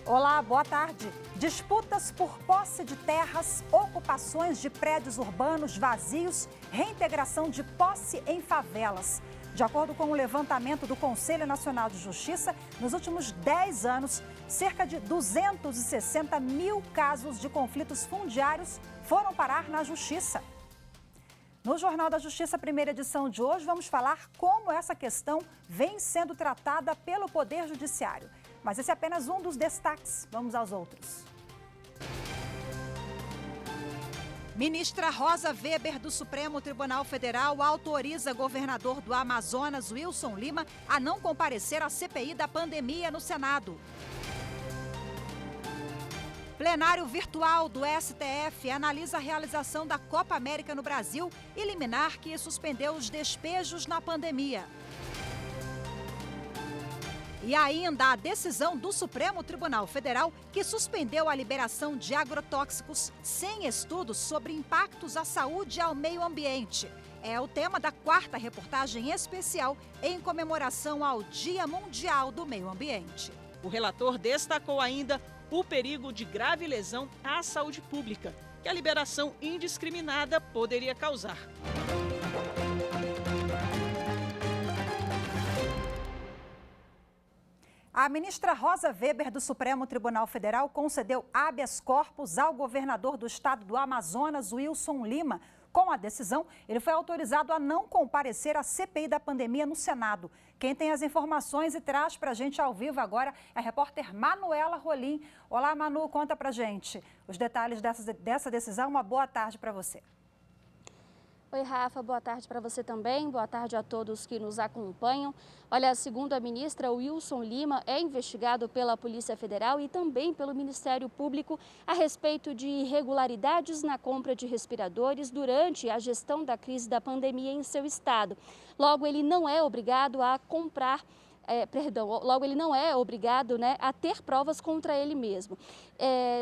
Olá, boa tarde. Disputas por posse de terras, ocupações de prédios urbanos vazios, reintegração de posse em favelas. De acordo com o levantamento do Conselho Nacional de Justiça, nos últimos 10 anos, cerca de 260 mil casos de conflitos fundiários foram parar na Justiça. No Jornal da Justiça, primeira edição de hoje, vamos falar como essa questão vem sendo tratada pelo Poder Judiciário. Mas esse é apenas um dos destaques. Vamos aos outros. Ministra Rosa Weber, do Supremo Tribunal Federal, autoriza governador do Amazonas, Wilson Lima, a não comparecer à CPI da pandemia no Senado. Plenário virtual do STF analisa a realização da Copa América no Brasil e liminar que suspendeu os despejos na pandemia. E ainda a decisão do Supremo Tribunal Federal que suspendeu a liberação de agrotóxicos sem estudos sobre impactos à saúde e ao meio ambiente. É o tema da quarta reportagem especial em comemoração ao Dia Mundial do Meio Ambiente. O relator destacou ainda o perigo de grave lesão à saúde pública, que a liberação indiscriminada poderia causar. A ministra Rosa Weber, do Supremo Tribunal Federal, concedeu habeas corpus ao governador do estado do Amazonas, Wilson Lima. Com a decisão, ele foi autorizado a não comparecer à CPI da pandemia no Senado. Quem tem as informações e traz para a gente ao vivo agora é a repórter Manuela Rolim. Olá, Manu, conta para a gente os detalhes dessa decisão. Uma boa tarde para você. Oi, Rafa, boa tarde para você também, boa tarde a todos que nos acompanham. Olha, segundo a ministra, Wilson Lima é investigado pela Polícia Federal e também pelo Ministério Público a respeito de irregularidades na compra de respiradores durante a gestão da crise da pandemia em seu estado. Logo, ele não é obrigado a a ter provas contra ele mesmo.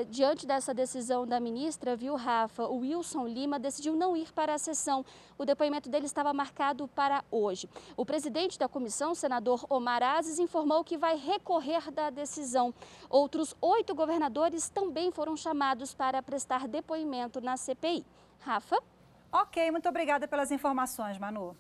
Diante dessa decisão da ministra, viu, Rafa, o Wilson Lima decidiu não ir para a sessão. O depoimento dele estava marcado para hoje. O presidente da comissão, senador Omar Aziz, informou que vai recorrer da decisão. Outros 8 governadores também foram chamados para prestar depoimento na CPI. Rafa? Ok, muito obrigada pelas informações, Manu.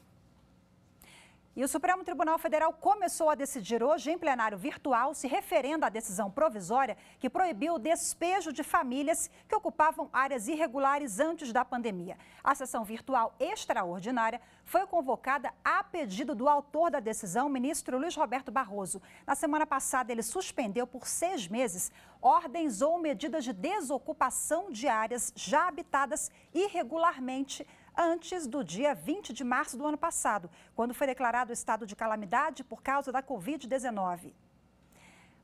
E o Supremo Tribunal Federal começou a decidir hoje, em plenário virtual, se referendo à decisão provisória que proibiu o despejo de famílias que ocupavam áreas irregulares antes da pandemia. A sessão virtual extraordinária foi convocada a pedido do autor da decisão, o ministro Luiz Roberto Barroso. Na semana passada, ele suspendeu por 6 meses ordens ou medidas de desocupação de áreas já habitadas irregularmente antes do dia 20 de março do ano passado, quando foi declarado o estado de calamidade por causa da Covid-19.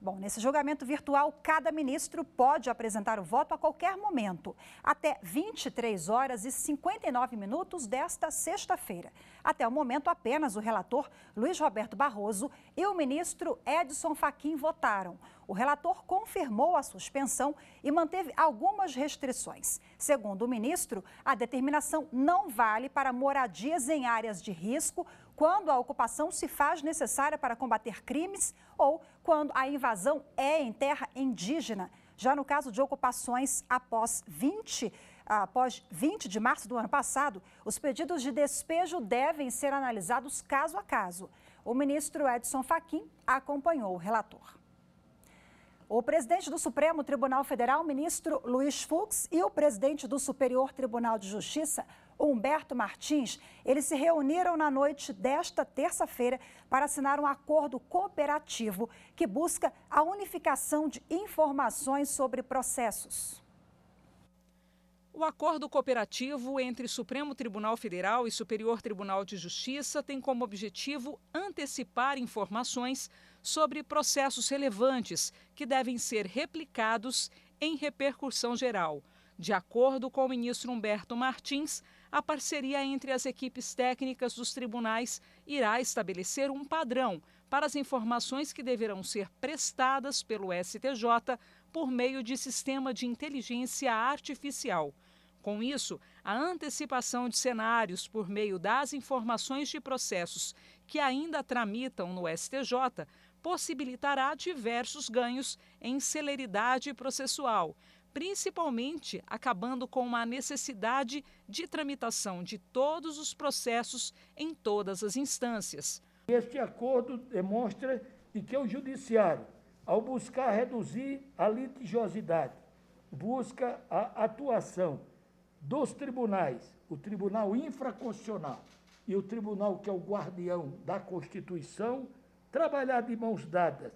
Bom, nesse julgamento virtual, cada ministro pode apresentar o voto a qualquer momento, até 23 horas e 59 minutos desta sexta-feira. Até o momento, apenas o relator Luiz Roberto Barroso e o ministro Edson Fachin votaram. O relator confirmou a suspensão e manteve algumas restrições. Segundo o ministro, a determinação não vale para moradias em áreas de risco, quando a ocupação se faz necessária para combater crimes ou quando a invasão é em terra indígena. Já no caso de ocupações após 20 de março do ano passado, os pedidos de despejo devem ser analisados caso a caso. O ministro Edson Fachin acompanhou o relator. O presidente do Supremo Tribunal Federal, ministro Luiz Fux, e o presidente do Superior Tribunal de Justiça, Humberto Martins, eles se reuniram na noite desta terça-feira para assinar um acordo cooperativo que busca a unificação de informações sobre processos. O acordo cooperativo entre Supremo Tribunal Federal e Superior Tribunal de Justiça tem como objetivo antecipar informações sobre processos relevantes que devem ser replicados em repercussão geral. De acordo com o ministro Humberto Martins, a parceria entre as equipes técnicas dos tribunais irá estabelecer um padrão para as informações que deverão ser prestadas pelo STJ por meio de sistema de inteligência artificial. Com isso, a antecipação de cenários por meio das informações de processos que ainda tramitam no STJ possibilitará diversos ganhos em celeridade processual, principalmente acabando com a necessidade de tramitação de todos os processos em todas as instâncias. Este acordo demonstra que o Judiciário, ao buscar reduzir a litigiosidade, busca a atuação dos tribunais, o Tribunal Infraconstitucional e o Tribunal que é o guardião da Constituição, trabalhar de mãos dadas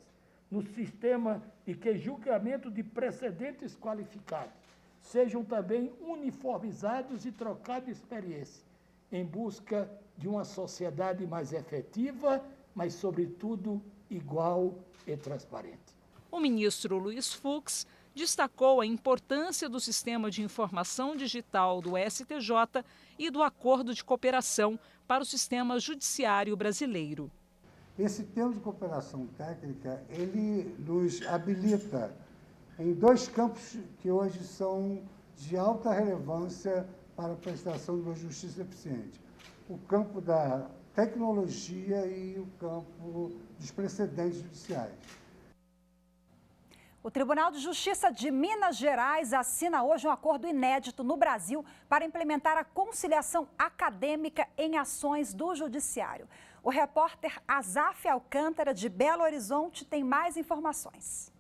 no sistema e que julgamento de precedentes qualificados sejam também uniformizados e trocados de experiência, em busca de uma sociedade mais efetiva, mas, sobretudo, igual e transparente. O ministro Luiz Fux destacou a importância do Sistema de Informação Digital do STJ e do Acordo de Cooperação para o Sistema Judiciário Brasileiro. Esse termo de cooperação técnica, ele nos habilita em dois campos que hoje são de alta relevância para a prestação de uma justiça eficiente. O campo da tecnologia e o campo dos precedentes judiciais. O Tribunal de Justiça de Minas Gerais assina hoje um acordo inédito no Brasil para implementar a conciliação acadêmica em ações do Judiciário. O repórter Azaf Alcântara, de Belo Horizonte, tem mais informações.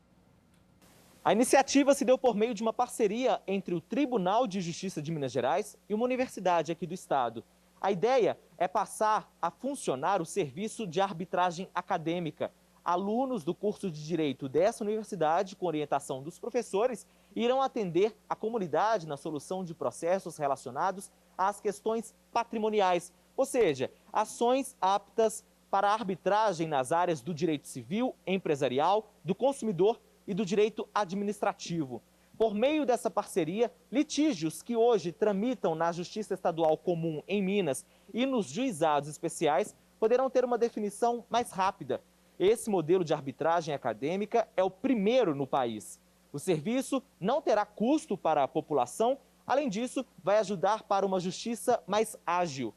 A iniciativa se deu por meio de uma parceria entre o Tribunal de Justiça de Minas Gerais e uma universidade aqui do estado. A ideia é passar a funcionar o serviço de arbitragem acadêmica. Alunos do curso de Direito dessa universidade, com orientação dos professores, irão atender a comunidade na solução de processos relacionados às questões patrimoniais, ou seja, ações aptas para a arbitragem nas áreas do direito civil, empresarial, do consumidor e do direito administrativo. Por meio dessa parceria, litígios que hoje tramitam na Justiça Estadual Comum em Minas e nos juizados especiais poderão ter uma definição mais rápida. Esse modelo de arbitragem acadêmica é o primeiro no país. O serviço não terá custo para a população, além disso, vai ajudar para uma justiça mais ágil.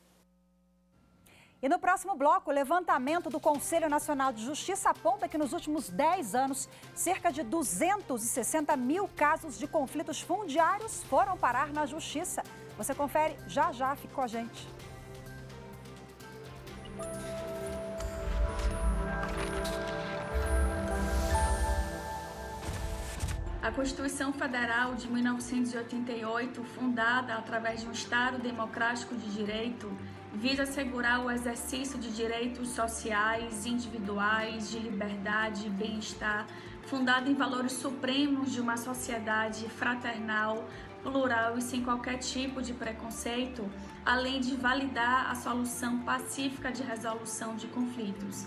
E no próximo bloco, o levantamento do Conselho Nacional de Justiça aponta que nos últimos 10 anos, cerca de 260 mil casos de conflitos fundiários foram parar na Justiça. Você confere já já, fique com a gente. A Constituição Federal de 1988, fundada através de um Estado democrático de direito, visa assegurar o exercício de direitos sociais, individuais, de liberdade e bem-estar, fundada em valores supremos de uma sociedade fraternal, plural e sem qualquer tipo de preconceito, além de validar a solução pacífica de resolução de conflitos.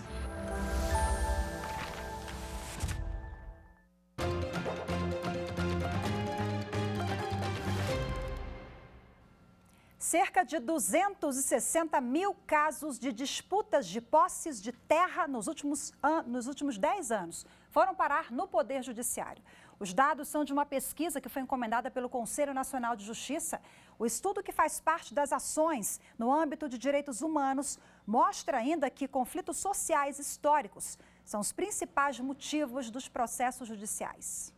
Cerca de 260 mil casos de disputas de posses de terra nos últimos 10 anos foram parar no Poder Judiciário. Os dados são de uma pesquisa que foi encomendada pelo Conselho Nacional de Justiça. O estudo, que faz parte das ações no âmbito de direitos humanos, mostra ainda que conflitos sociais históricos são os principais motivos dos processos judiciais.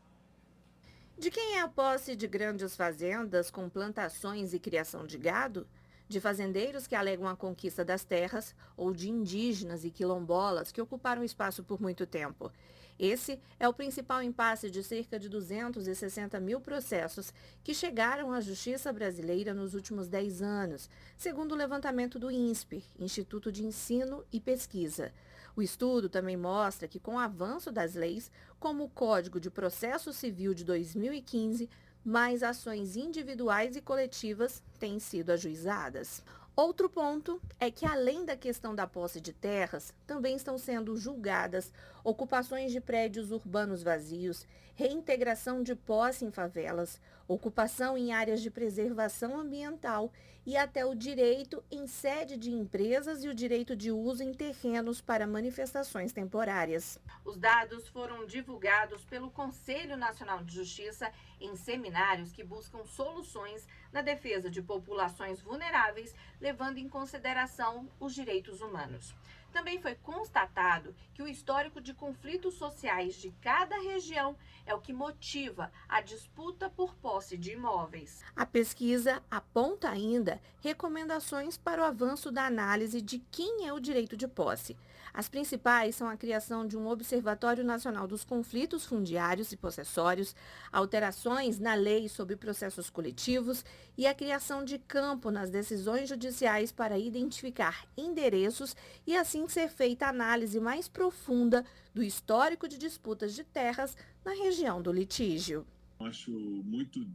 De quem é a posse de grandes fazendas com plantações e criação de gado? De fazendeiros que alegam a conquista das terras ou de indígenas e quilombolas que ocuparam o espaço por muito tempo? Esse é o principal impasse de cerca de 260 mil processos que chegaram à Justiça brasileira nos últimos 10 anos, segundo o levantamento do INSPER, Instituto de Ensino e Pesquisa. O estudo também mostra que, com o avanço das leis, como o Código de Processo Civil de 2015, mais ações individuais e coletivas têm sido ajuizadas. Outro ponto é que, além da questão da posse de terras, também estão sendo julgadas ocupações de prédios urbanos vazios, reintegração de posse em favelas, ocupação em áreas de preservação ambiental e até o direito em sede de empresas e o direito de uso em terrenos para manifestações temporárias. Os dados foram divulgados pelo Conselho Nacional de Justiça em seminários que buscam soluções na defesa de populações vulneráveis, levando em consideração os direitos humanos. Também foi constatado que o histórico de de conflitos sociais de cada região é o que motiva a disputa por posse de imóveis. A pesquisa aponta ainda recomendações para o avanço da análise de quem é o direito de posse. As principais são a criação de um Observatório Nacional dos Conflitos Fundiários e Possessórios, alterações na lei sobre processos coletivos e a criação de campo nas decisões judiciais para identificar endereços e assim ser feita a análise mais profunda do histórico de disputas de terras na região do litígio. Acho muito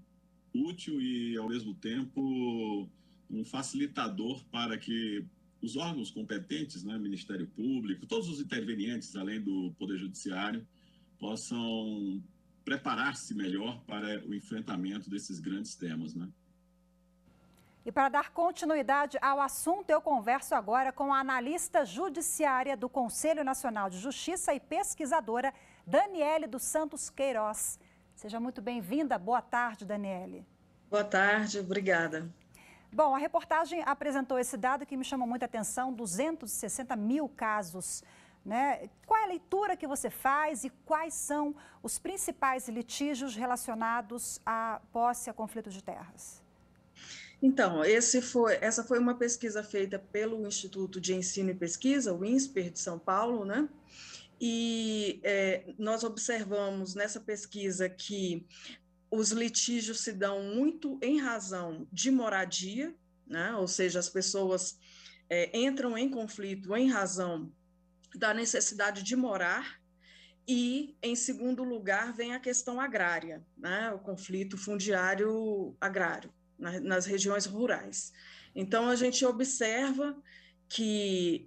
útil e, ao mesmo tempo, um facilitador para que os órgãos competentes, né, Ministério Público, todos os intervenientes, além do Poder Judiciário, possam preparar-se melhor para o enfrentamento desses grandes temas, né? E para dar continuidade ao assunto, eu converso agora com a analista judiciária do Conselho Nacional de Justiça e pesquisadora Daniele dos Santos Queiroz. Seja muito bem-vinda. Boa tarde, Daniele. Boa tarde, obrigada. Bom, a reportagem apresentou esse dado que me chamou muita atenção, 260 mil casos, né? Qual é a leitura que você faz e quais são os principais litígios relacionados à posse, a conflito de terras? Então, essa foi uma pesquisa feita pelo Instituto de Ensino e Pesquisa, o INSPER de São Paulo, né? E nós observamos nessa pesquisa que os litígios se dão muito em razão de moradia, né? Ou seja, as pessoas entram em conflito em razão da necessidade de morar, e, em segundo lugar, vem a questão agrária, né? O conflito fundiário agrário nas regiões rurais. Então, a gente observa que,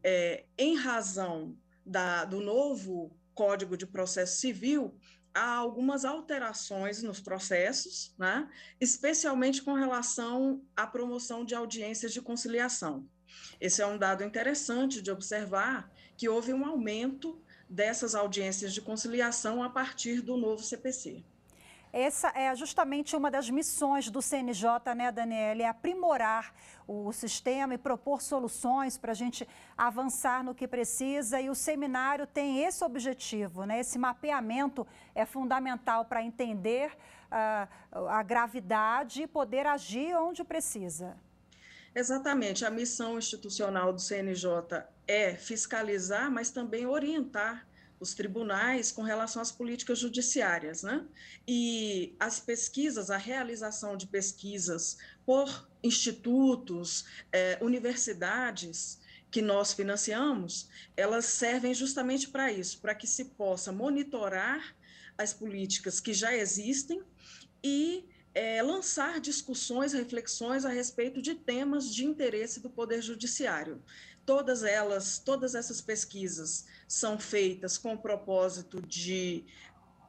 em razão do novo Código de Processo Civil, há algumas alterações nos processos, né? Especialmente com relação à promoção de audiências de conciliação. Esse é um dado interessante de observar, que houve um aumento dessas audiências de conciliação a partir do novo CPC. Essa é justamente uma das missões do CNJ, né, Daniele? É aprimorar o sistema e propor soluções para a gente avançar no que precisa. E o seminário tem esse objetivo, né? Esse mapeamento é fundamental para entender a gravidade e poder agir onde precisa. Exatamente. A missão institucional do CNJ é fiscalizar, mas também orientar os tribunais com relação às políticas judiciárias, né? E as pesquisas, a realização de pesquisas por institutos, universidades que nós financiamos, elas servem justamente para isso, para que se possa monitorar as políticas que já existem e lançar discussões, reflexões a respeito de temas de interesse do Poder Judiciário. Todas essas pesquisas são feitas com o propósito de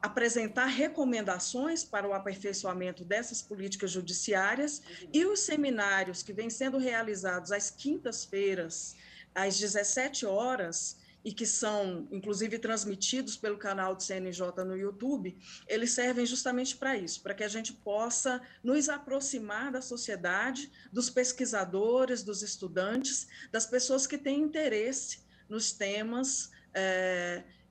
apresentar recomendações para o aperfeiçoamento dessas políticas judiciárias, e os seminários que vêm sendo realizados às quintas-feiras, às 17 horas, e que são, inclusive, transmitidos pelo canal do CNJ no YouTube, eles servem justamente para isso, para que a gente possa nos aproximar da sociedade, dos pesquisadores, dos estudantes, das pessoas que têm interesse nos temas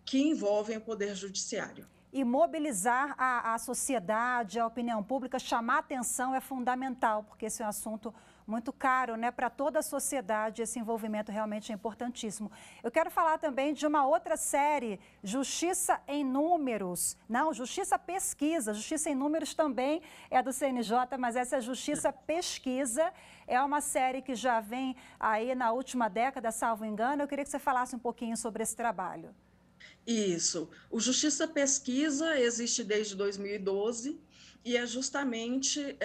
que envolvem o Poder Judiciário. E mobilizar a sociedade, a opinião pública, chamar atenção é fundamental, porque esse é um assunto muito caro, né, para toda a sociedade. Esse envolvimento realmente é importantíssimo. Eu quero falar também de uma outra série, Justiça em Números. Não, Justiça Pesquisa. Justiça em Números também é do CNJ, mas essa é Justiça Pesquisa. É uma série que já vem aí na última década, salvo engano. Eu queria que você falasse um pouquinho sobre esse trabalho. Isso. O Justiça Pesquisa existe desde 2012 e é justamente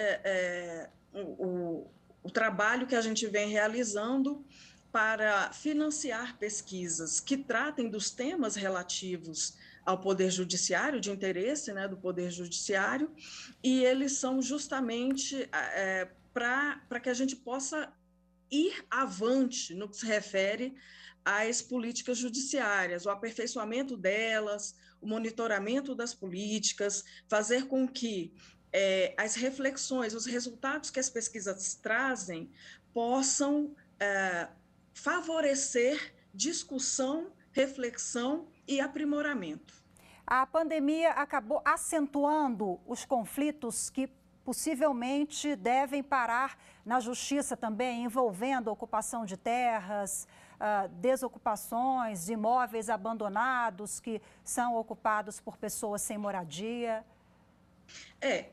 o trabalho que a gente vem realizando para financiar pesquisas que tratem dos temas relativos ao Poder Judiciário, de interesse, né, do Poder Judiciário, e eles são justamente para que a gente possa ir avante no que se refere às políticas judiciárias, o aperfeiçoamento delas, o monitoramento das políticas, fazer com que as reflexões, os resultados que as pesquisas trazem possam favorecer discussão, reflexão e aprimoramento. A pandemia acabou acentuando os conflitos que possivelmente devem parar na justiça também, envolvendo ocupação de terras, desocupações, imóveis abandonados que são ocupados por pessoas sem moradia.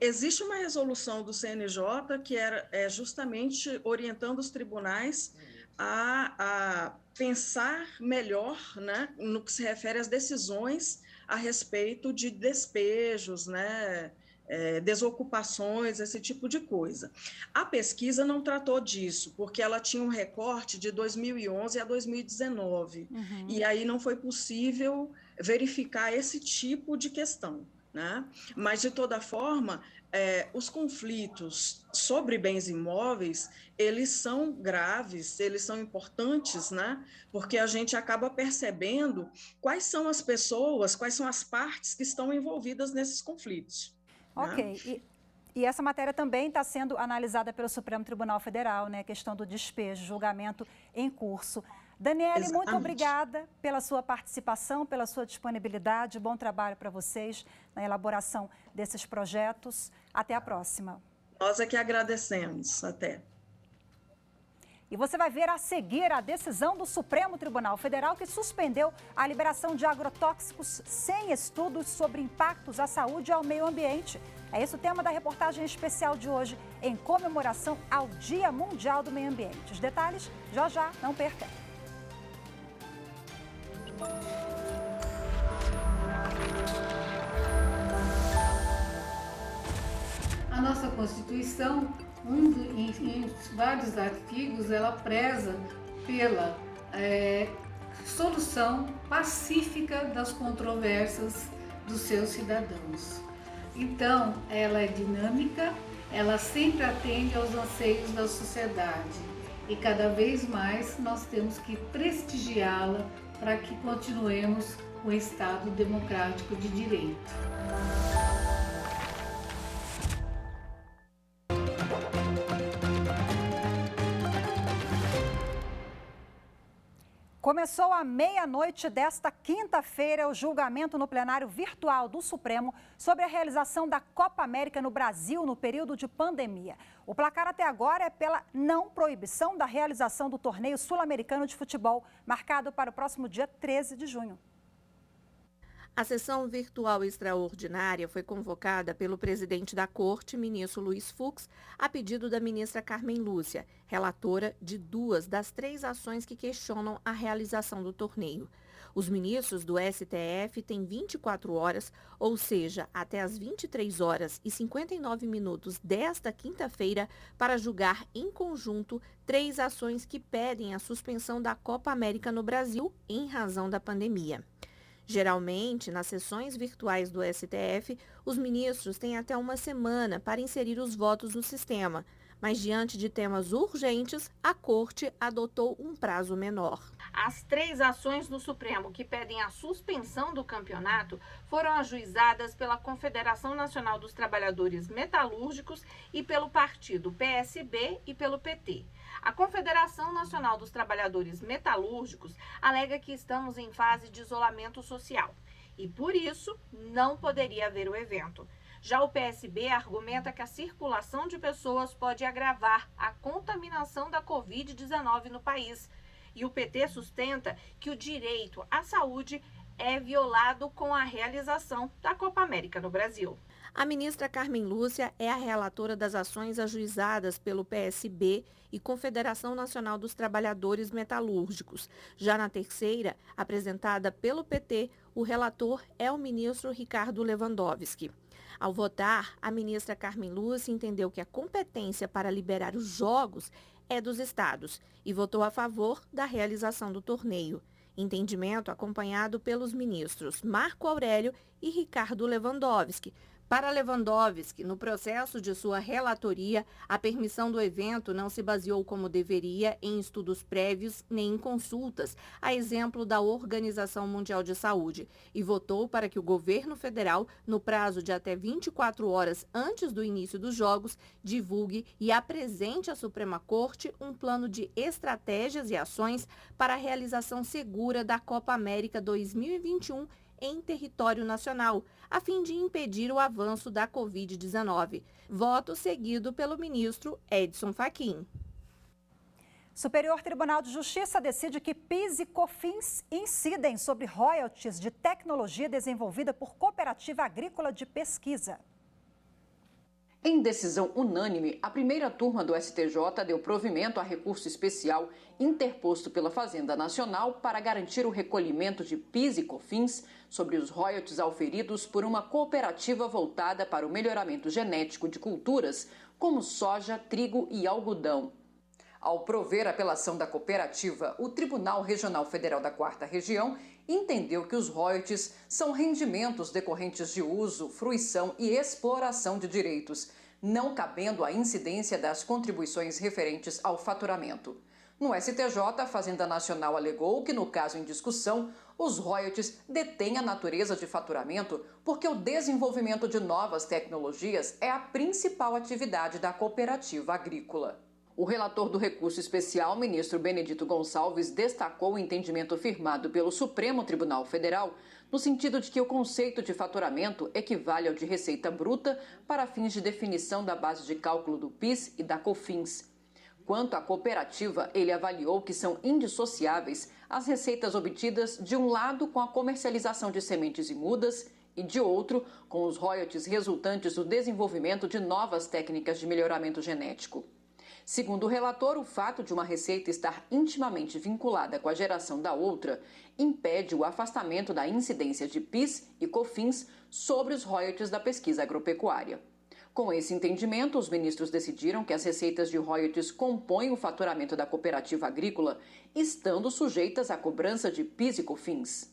Existe uma resolução do CNJ que era justamente orientando os tribunais a pensar melhor, né, no que se refere às decisões a respeito de despejos, né, desocupações, esse tipo de coisa. A pesquisa não tratou disso, porque ela tinha um recorte de 2011 a 2019, e aí não foi possível verificar esse tipo de questão, né? Mas, de toda forma, os conflitos sobre bens imóveis, eles são graves, eles são importantes, né? Porque a gente acaba percebendo quais são as pessoas, quais são as partes que estão envolvidas nesses conflitos. Ok, e essa matéria também está sendo analisada pelo Supremo Tribunal Federal, né? A questão do despejo, julgamento em curso. Daniele, muito obrigada pela sua participação, pela sua disponibilidade. Bom trabalho para vocês na elaboração desses projetos. Até a próxima. Nós é que agradecemos. Até. E você vai ver a seguir a decisão do Supremo Tribunal Federal que suspendeu a liberação de agrotóxicos sem estudos sobre impactos à saúde e ao meio ambiente. É esse o tema da reportagem especial de hoje, em comemoração ao Dia Mundial do Meio Ambiente. Os detalhes já, não perca. A nossa Constituição, em vários artigos, ela preza pela solução pacífica das controvérsias dos seus cidadãos. Então, ela é dinâmica, ela sempre atende aos anseios da sociedade e cada vez mais nós temos que prestigiá-la para que continuemos um Estado democrático de direito. Começou à meia-noite desta quinta-feira o julgamento no plenário virtual do Supremo sobre a realização da Copa América no Brasil no período de pandemia. O placar até agora é pela não proibição da realização do torneio sul-americano de futebol, marcado para o próximo dia 13 de junho. A sessão virtual extraordinária foi convocada pelo presidente da Corte, ministro Luiz Fux, a pedido da ministra Carmen Lúcia, relatora de 2 das 3 ações que questionam a realização do torneio. Os ministros do STF têm 24 horas, ou seja, até as 23 horas e 59 minutos desta quinta-feira, para julgar em conjunto 3 ações que pedem a suspensão da Copa América no Brasil em razão da pandemia. Geralmente, nas sessões virtuais do STF, os ministros têm até uma semana para inserir os votos no sistema, mas diante de temas urgentes, a Corte adotou um prazo menor. As 3 ações no Supremo que pedem a suspensão do campeonato foram ajuizadas pela Confederação Nacional dos Trabalhadores Metalúrgicos e pelo partido PSB e pelo PT. A Confederação Nacional dos Trabalhadores Metalúrgicos alega que estamos em fase de isolamento social e, por isso, não poderia haver o evento. Já o PSB argumenta que a circulação de pessoas pode agravar a contaminação da Covid-19 no país. E o PT sustenta que o direito à saúde é violado com a realização da Copa América no Brasil. A ministra Carmen Lúcia é a relatora das ações ajuizadas pelo PSB e Confederação Nacional dos Trabalhadores Metalúrgicos. Já na terceira, apresentada pelo PT, o relator é o ministro Ricardo Lewandowski. Ao votar, a ministra Carmen Lúcia entendeu que a competência para liberar os jogos é dos estados e votou a favor da realização do torneio. Entendimento acompanhado pelos ministros Marco Aurélio e Ricardo Lewandowski, Para Lewandowski, no processo de sua relatoria, a permissão do evento não se baseou como deveria em estudos prévios nem em consultas, a exemplo da Organização Mundial de Saúde, e votou para que o governo federal, no prazo de até 24 horas antes do início dos Jogos, divulgue e apresente à Suprema Corte um plano de estratégias e ações para a realização segura da Copa América 2021 em território nacional, a fim de impedir o avanço da Covid-19. Voto seguido pelo ministro Edson Fachin. Superior Tribunal de Justiça decide que PIS e COFINS incidem sobre royalties de tecnologia desenvolvida por cooperativa agrícola de pesquisa. Em decisão unânime, a primeira turma do STJ deu provimento a recurso especial interposto pela Fazenda Nacional para garantir o recolhimento de PIS e COFINS sobre os royalties auferidos por uma cooperativa voltada para o melhoramento genético de culturas como soja, trigo e algodão. Ao prover a apelação da cooperativa, o Tribunal Regional Federal da 4ª Região entendeu que os royalties são rendimentos decorrentes de uso, fruição e exploração de direitos, não cabendo a incidência das contribuições referentes ao faturamento. No STJ, a Fazenda Nacional alegou que, no caso em discussão, os royalties detêm a natureza de faturamento porque o desenvolvimento de novas tecnologias é a principal atividade da cooperativa agrícola. O relator do recurso especial, ministro Benedito Gonçalves, destacou o entendimento firmado pelo Supremo Tribunal Federal no sentido de que o conceito de faturamento equivale ao de receita bruta para fins de definição da base de cálculo do PIS e da COFINS. Quanto à cooperativa, ele avaliou que são indissociáveis as receitas obtidas de um lado com a comercialização de sementes e mudas e de outro com os royalties resultantes do desenvolvimento de novas técnicas de melhoramento genético. Segundo o relator, o fato de uma receita estar intimamente vinculada com a geração da outra impede o afastamento da incidência de PIS e COFINS sobre os royalties da pesquisa agropecuária. Com esse entendimento, os ministros decidiram que as receitas de royalties compõem o faturamento da cooperativa agrícola, estando sujeitas à cobrança de PIS e COFINS.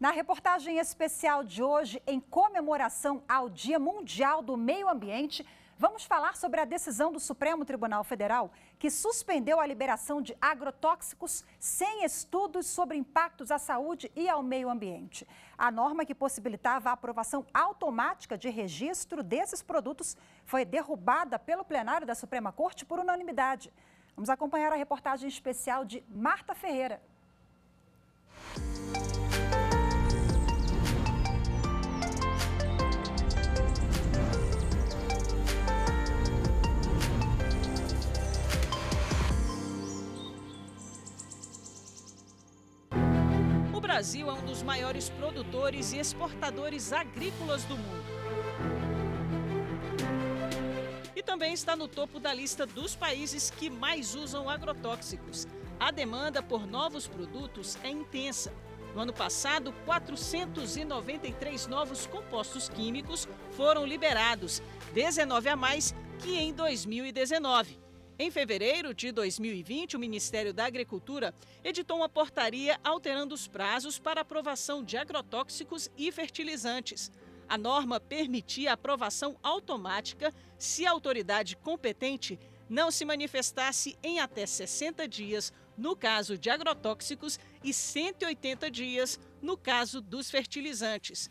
Na reportagem especial de hoje, em comemoração ao Dia Mundial do Meio Ambiente, vamos falar sobre a decisão do Supremo Tribunal Federal que suspendeu a liberação de agrotóxicos sem estudos sobre impactos à saúde e ao meio ambiente. A norma que possibilitava a aprovação automática de registro desses produtos foi derrubada pelo plenário da Suprema Corte por unanimidade. Vamos acompanhar a reportagem especial de Marta Ferreira. O Brasil é um dos maiores produtores e exportadores agrícolas do mundo. E também está no topo da lista dos países que mais usam agrotóxicos. A demanda por novos produtos é intensa. No ano passado, 493 novos compostos químicos foram liberados, 19 a mais que em 2019. Em fevereiro de 2020, o Ministério da Agricultura editou uma portaria alterando os prazos para aprovação de agrotóxicos e fertilizantes. A norma permitia a aprovação automática se a autoridade competente não se manifestasse em até 60 dias no caso de agrotóxicos e 180 dias no caso dos fertilizantes.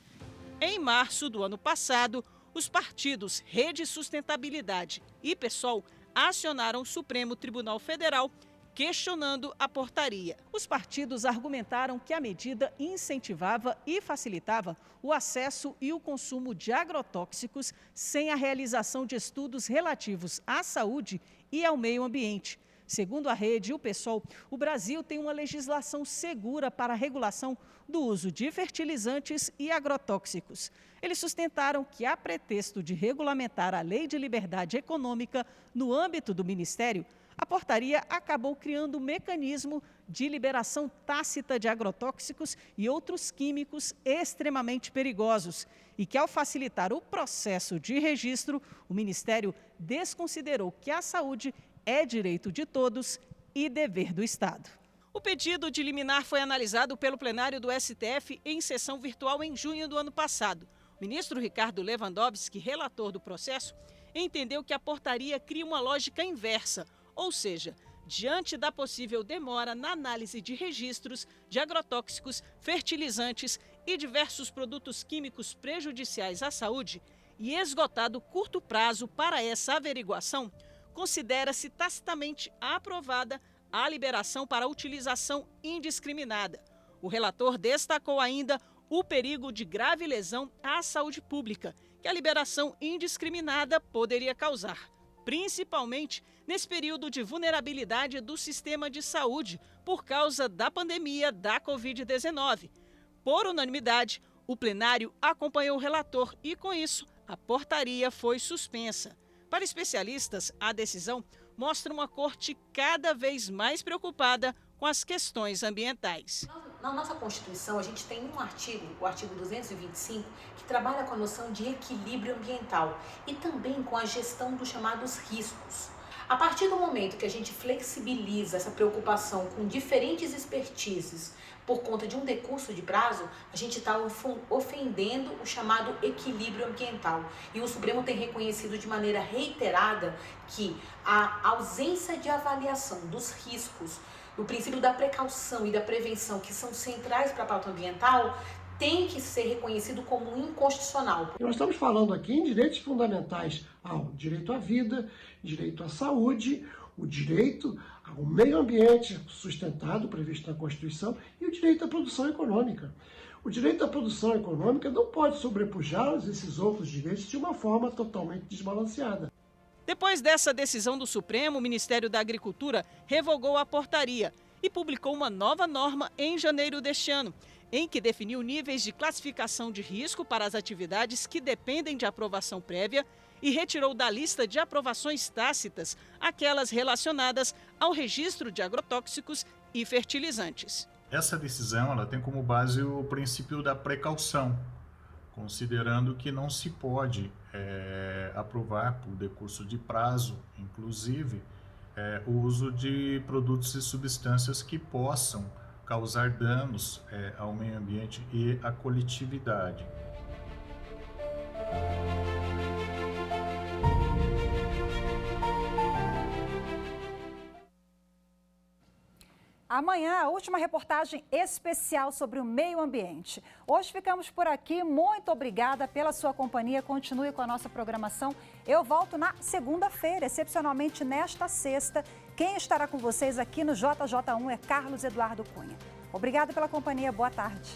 Em março do ano passado, os partidos Rede Sustentabilidade e PSOL acionaram o Supremo Tribunal Federal questionando a portaria. Os partidos argumentaram que a medida incentivava e facilitava o acesso e o consumo de agrotóxicos sem a realização de estudos relativos à saúde e ao meio ambiente. Segundo a Rede e o PSOL, o Brasil tem uma legislação segura para a regulação do uso de fertilizantes e agrotóxicos. Eles sustentaram que, a pretexto de regulamentar a Lei de Liberdade Econômica no âmbito do Ministério, a portaria acabou criando um mecanismo de liberação tácita de agrotóxicos e outros químicos extremamente perigosos e que, ao facilitar o processo de registro, o Ministério desconsiderou que a saúde é direito de todos e dever do Estado. O pedido de liminar foi analisado pelo plenário do STF em sessão virtual em junho do ano passado. O ministro Ricardo Lewandowski, relator do processo, entendeu que a portaria cria uma lógica inversa, ou seja, diante da possível demora na análise de registros de agrotóxicos, fertilizantes e diversos produtos químicos prejudiciais à saúde, e esgotado curto prazo para essa averiguação, considera-se tacitamente aprovada a liberação para utilização indiscriminada. O relator destacou ainda o perigo de grave lesão à saúde pública que a liberação indiscriminada poderia causar, principalmente nesse período de vulnerabilidade do sistema de saúde por causa da pandemia da Covid-19. Por unanimidade, o plenário acompanhou o relator e, com isso, a portaria foi suspensa. Para especialistas, a decisão mostra uma corte cada vez mais preocupada com as questões ambientais. Na nossa Constituição, a gente tem um artigo, o artigo 225, que trabalha com a noção de equilíbrio ambiental e também com a gestão dos chamados riscos. A partir do momento que a gente flexibiliza essa preocupação com diferentes expertises por conta de um decurso de prazo, a gente está ofendendo o chamado equilíbrio ambiental. E o Supremo tem reconhecido de maneira reiterada que a ausência de avaliação dos riscos, do princípio da precaução e da prevenção, que são centrais para a pauta ambiental, tem que ser reconhecido como inconstitucional. Nós estamos falando aqui em direitos fundamentais ao direito à vida, direito à saúde, o direito ao meio ambiente sustentado, previsto na Constituição, e o direito à produção econômica. O direito à produção econômica não pode sobrepujar esses outros direitos de uma forma totalmente desbalanceada. Depois dessa decisão do Supremo, o Ministério da Agricultura revogou a portaria e publicou uma nova norma em janeiro deste ano, em que definiu níveis de classificação de risco para as atividades que dependem de aprovação prévia e retirou da lista de aprovações tácitas aquelas relacionadas ao registro de agrotóxicos e fertilizantes. Essa decisão ela tem como base o princípio da precaução, considerando que não se pode aprovar por decurso de prazo, inclusive, o uso de produtos e substâncias que possam causar danos ao meio ambiente e à coletividade. Amanhã, a última reportagem especial sobre o meio ambiente. Hoje ficamos por aqui. Muito obrigada pela sua companhia. Continue com a nossa programação. Eu volto na segunda-feira, excepcionalmente nesta sexta. Quem estará com vocês aqui no JJ1 é Carlos Eduardo Cunha. Obrigada pela companhia. Boa tarde.